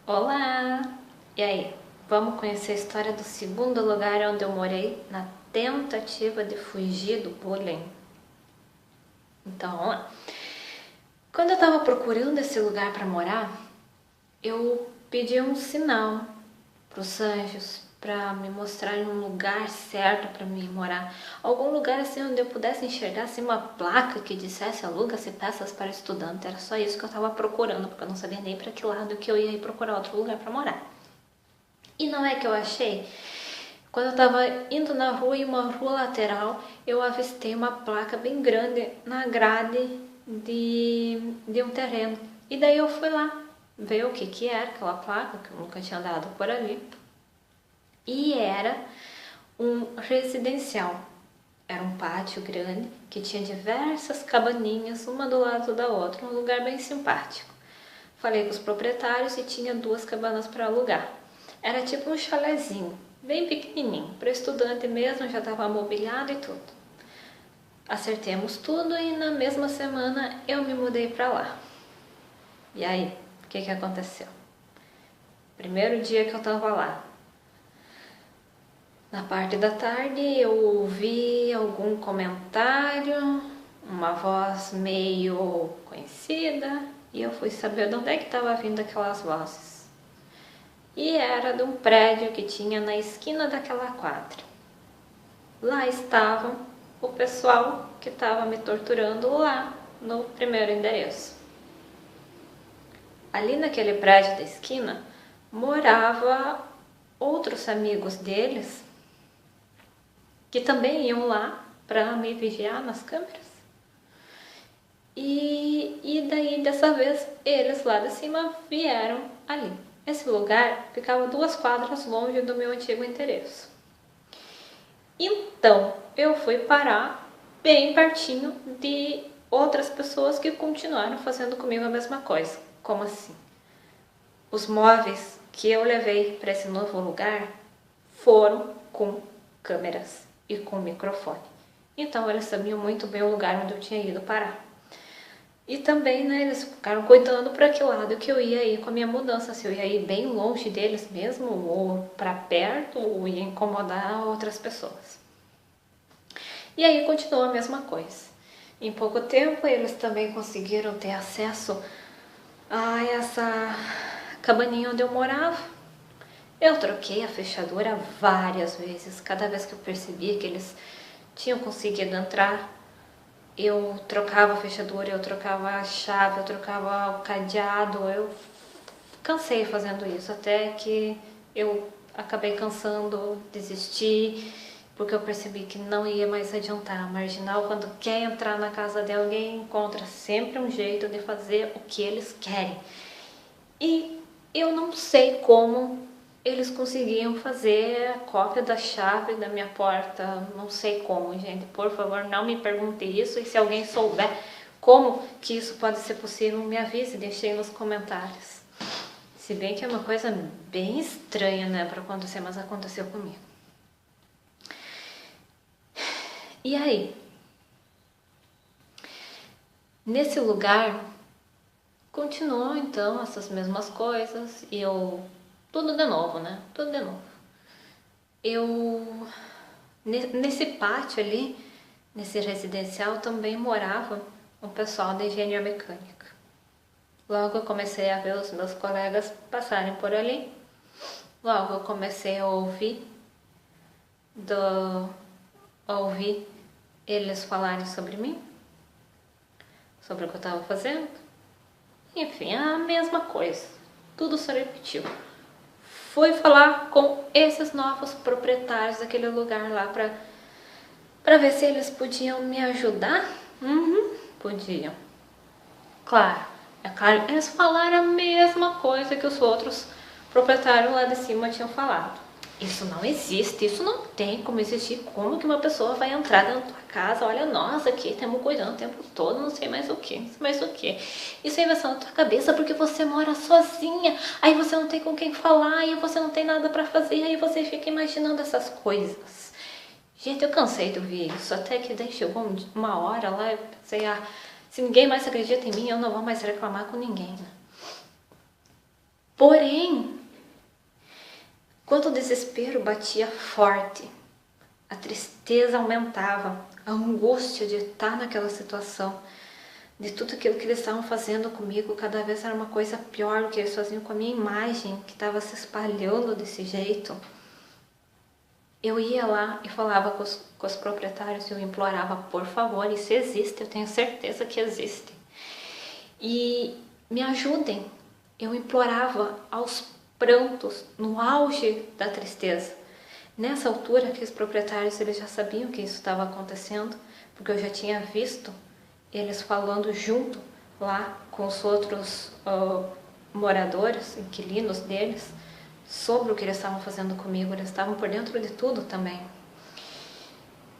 Olá! E aí, vamos conhecer a história do segundo lugar onde eu morei na tentativa de fugir do bullying? Então, vamos lá. Quando eu estava procurando esse lugar para morar, eu pedi um sinal para os anjos para me mostrarem um lugar certo para mim morar. Algum lugar assim onde eu pudesse enxergar assim, uma placa que dissesse aluga-se peças para estudante. Era só isso que eu estava procurando, porque eu não sabia nem para que lado que eu ia ir procurar outro lugar para morar. E não é que eu achei? Quando eu estava indo na rua, em uma rua lateral, eu avistei uma placa bem grande na grade de um terreno. E daí eu fui lá ver o que era aquela placa, que eu nunca tinha andado por ali. E era um residencial. Era um pátio grande que tinha diversas cabaninhas, uma do lado da outra, um lugar bem simpático. Falei com os proprietários e tinha 2 cabanas para alugar. Era tipo um chalezinho, bem pequenininho, para estudante mesmo, já estava mobiliado e tudo. Acertemos tudo e na mesma semana eu me mudei para lá. E aí, o que aconteceu? Primeiro dia que eu estava lá, na parte da tarde eu ouvi algum comentário, uma voz meio conhecida, e eu fui saber de onde é que estava vindo aquelas vozes. E era de um prédio que tinha na esquina daquela quadra. Lá estava o pessoal que estava me torturando lá no primeiro endereço. Ali naquele prédio da esquina morava outros amigos deles que também iam lá para me vigiar nas câmeras. E daí, dessa vez, eles lá de cima vieram ali. Esse lugar ficava 2 quadras longe do meu antigo endereço. Então, eu fui parar bem pertinho de outras pessoas que continuaram fazendo comigo a mesma coisa. Como assim? Os móveis que eu levei para esse novo lugar foram com câmeras e com microfone. Então eles sabiam muito bem o lugar onde eu tinha ido parar. E também, né, eles ficaram cuidando para que lado que eu ia ir com a minha mudança, se eu ia ir bem longe deles mesmo, ou para perto, ou ia incomodar outras pessoas. E aí continuou a mesma coisa. Em pouco tempo eles também conseguiram ter acesso a essa cabaninha onde eu morava. Eu troquei a fechadura várias vezes. Cada vez que eu percebia que eles tinham conseguido entrar, eu trocava a fechadura, eu trocava a chave, eu trocava o cadeado. Eu cansei fazendo isso, até que eu acabei cansando, desisti, porque eu percebi que não ia mais adiantar. A marginal, quando quer entrar na casa de alguém, encontra sempre um jeito de fazer o que eles querem. E eu não sei como eles conseguiam fazer a cópia da chave da minha porta. Não sei como, gente. Por favor, não me pergunte isso. E se alguém souber como que isso pode ser possível, me avise, deixe aí nos comentários. Se bem que é uma coisa bem estranha, né, para acontecer, mas aconteceu comigo. E aí? Nesse lugar, continuou então essas mesmas coisas e eu... Tudo de novo, né? Tudo de novo. Eu... Nesse pátio ali, nesse residencial, também morava um pessoal da engenharia mecânica. Logo eu comecei a ver os meus colegas passarem por ali. Logo eu comecei a ouvir eles falarem sobre mim, sobre o que eu estava fazendo. Enfim, a mesma coisa. Tudo se repetiu. Fui falar com esses novos proprietários daquele lugar lá para ver se eles podiam me ajudar. Podiam. Claro, é claro, eles falaram a mesma coisa que os outros proprietários lá de cima tinham falado. Isso não existe, isso não tem como existir. Como que uma pessoa vai entrar dentro da tua casa? Olha, nós aqui estamos cuidando o tempo todo, não sei mais o que, não sei mais o que. Isso aí vai ser na tua cabeça porque você mora sozinha. Aí você não tem com quem falar, aí você não tem nada pra fazer, aí você fica imaginando essas coisas. Gente, eu cansei de ouvir isso, até que daí chegou uma hora lá, eu pensei, se ninguém mais acredita em mim, eu não vou mais reclamar com ninguém, né? Porém, quando o desespero batia forte, a tristeza aumentava, a angústia de estar naquela situação, de tudo aquilo que eles estavam fazendo comigo, cada vez era uma coisa pior do que eles faziam com a minha imagem, que estava se espalhando desse jeito. Eu ia lá e falava com os proprietários, eu implorava, por favor, isso existe, eu tenho certeza que existe. E me ajudem. Eu implorava aos prantos, no auge da tristeza. Nessa altura, aqueles proprietários eles já sabiam que isso estava acontecendo, porque eu já tinha visto eles falando junto lá com os outros moradores, inquilinos deles, sobre o que eles estavam fazendo comigo. Eles estavam por dentro de tudo também.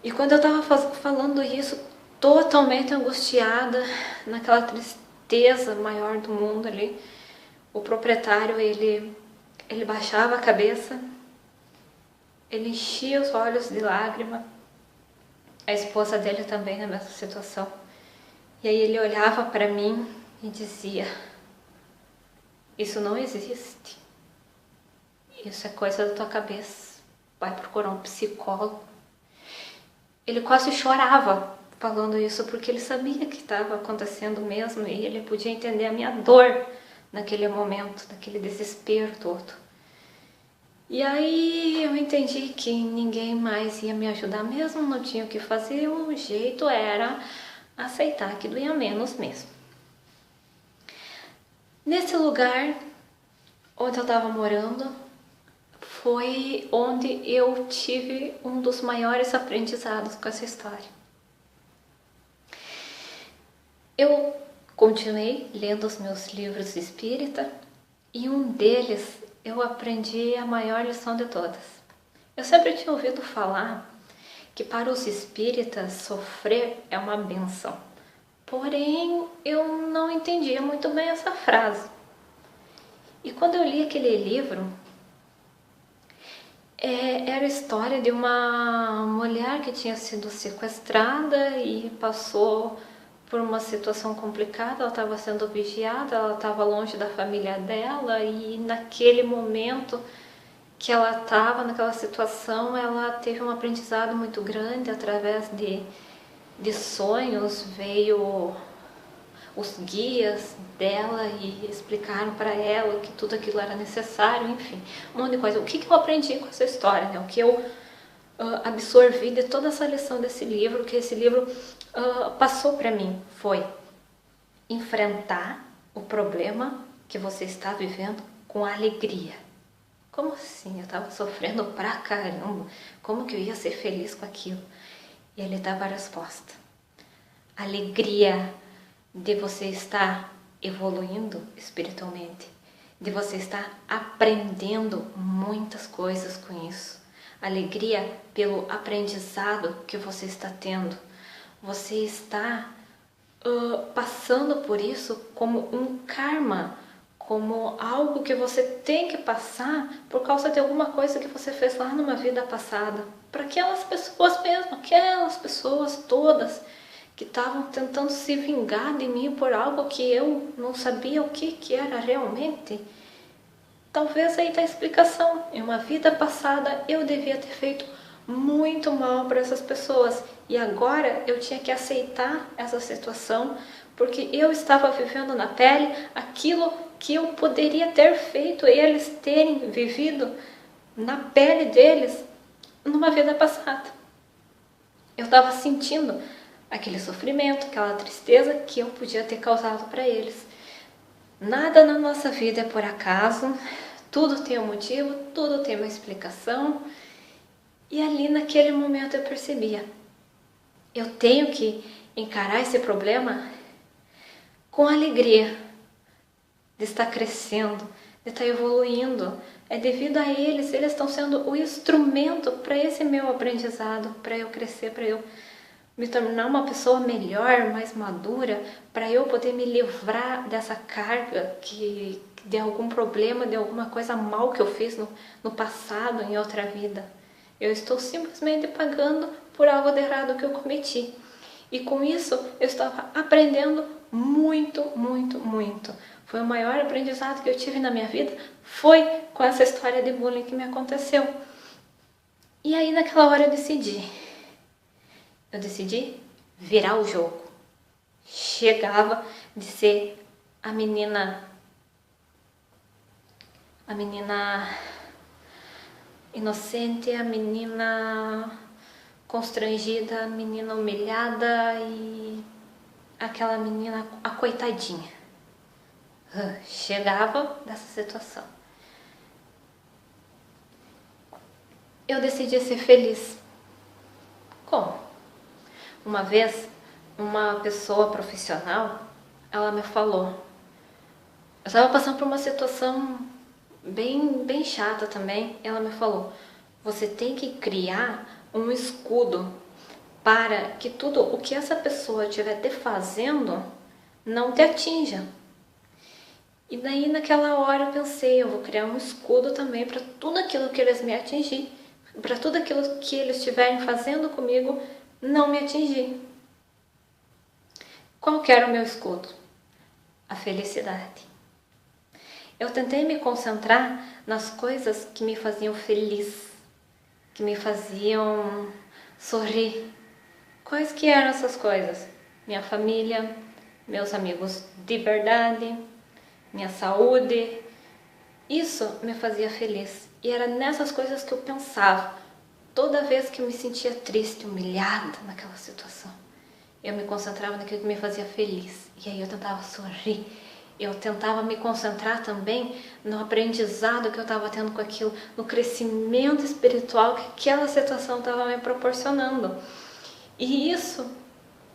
E quando eu estava falando isso, totalmente angustiada, naquela tristeza maior do mundo ali, o proprietário, ele baixava a cabeça, ele enchia os olhos de lágrima, a esposa dele também na mesma situação. E aí ele olhava para mim e dizia, isso não existe, isso é coisa da tua cabeça, vai procurar um psicólogo. Ele quase chorava falando isso, porque ele sabia que estava acontecendo mesmo e ele podia entender a minha dor naquele momento, naquele desespero todo. E aí eu entendi que ninguém mais ia me ajudar mesmo, não tinha o que fazer, o jeito era aceitar que doía menos mesmo. Nesse lugar onde eu estava morando, foi onde eu tive um dos maiores aprendizados com essa história. Eu continuei lendo os meus livros espírita e um deles eu aprendi a maior lição de todas. Eu sempre tinha ouvido falar que para os espíritas sofrer é uma benção. Porém, eu não entendia muito bem essa frase. E quando eu li aquele livro, era a história de uma mulher que tinha sido sequestrada e passou por uma situação complicada, ela estava sendo vigiada, ela estava longe da família dela e naquele momento que ela estava naquela situação, ela teve um aprendizado muito grande através de sonhos, veio os guias dela e explicaram para ela que tudo aquilo era necessário, enfim, um monte de coisa. O que eu aprendi com essa história, né? O que eu absorvi de toda essa lição desse livro, que esse livro passou para mim, foi enfrentar o problema que você está vivendo com alegria. Como assim? Eu estava sofrendo pra caramba, como que eu ia ser feliz com aquilo? E ele dava a resposta. Alegria de você estar evoluindo espiritualmente, de você estar aprendendo muitas coisas com isso. Alegria pelo aprendizado que você está tendo. Você está passando por isso como um karma, como algo que você tem que passar por causa de alguma coisa que você fez lá numa vida passada. Para aquelas pessoas mesmo, aquelas pessoas todas que estavam tentando se vingar de mim por algo que eu não sabia o que era realmente. Talvez aí está a explicação. Em uma vida passada eu devia ter feito muito mal para essas pessoas e agora eu tinha que aceitar essa situação porque eu estava vivendo na pele aquilo que eu poderia ter feito eles terem vivido na pele deles numa vida passada. Eu estava sentindo aquele sofrimento, aquela tristeza que eu podia ter causado para eles. Nada na nossa vida é por acaso, tudo tem um motivo, tudo tem uma explicação. E ali naquele momento eu percebia, eu tenho que encarar esse problema com alegria, de estar crescendo, de estar evoluindo. É devido a eles estão sendo o instrumento para esse meu aprendizado, para eu crescer, para eu me tornar uma pessoa melhor, mais madura, para eu poder me livrar dessa carga de algum problema, de alguma coisa mal que eu fiz no passado, em outra vida. Eu estou simplesmente pagando por algo de errado que eu cometi. E com isso eu estava aprendendo muito, muito, muito. Foi o maior aprendizado que eu tive na minha vida, foi com essa história de bullying que me aconteceu. E aí naquela hora eu decidi virar o jogo. Chegava de ser a menina inocente, a menina constrangida, a menina humilhada e aquela menina, a coitadinha. Chegava dessa situação. Eu decidi ser feliz. Como? Uma vez, uma pessoa profissional, ela me falou, eu estava passando por uma situação bem chata também, ela me falou, você tem que criar um escudo para que tudo o que essa pessoa estiver te fazendo não te atinja. E daí naquela hora eu pensei, eu vou criar um escudo também para tudo aquilo que eles me atingir, para tudo aquilo que eles estiverem fazendo comigo não me atingir. Qual que era o meu escudo? A felicidade. Eu tentei me concentrar nas coisas que me faziam feliz, que me faziam sorrir. Quais que eram essas coisas? Minha família, meus amigos de verdade, minha saúde. Isso me fazia feliz. E era nessas coisas que eu pensava. Toda vez que eu me sentia triste, humilhada naquela situação, eu me concentrava naquilo que me fazia feliz. E aí eu tentava sorrir. Eu tentava me concentrar também no aprendizado que eu estava tendo com aquilo, no crescimento espiritual que aquela situação estava me proporcionando. E isso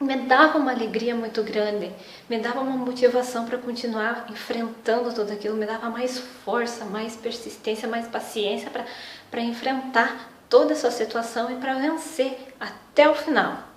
me dava uma alegria muito grande, me dava uma motivação para continuar enfrentando tudo aquilo, me dava mais força, mais persistência, mais paciência para enfrentar toda essa situação e para vencer até o final.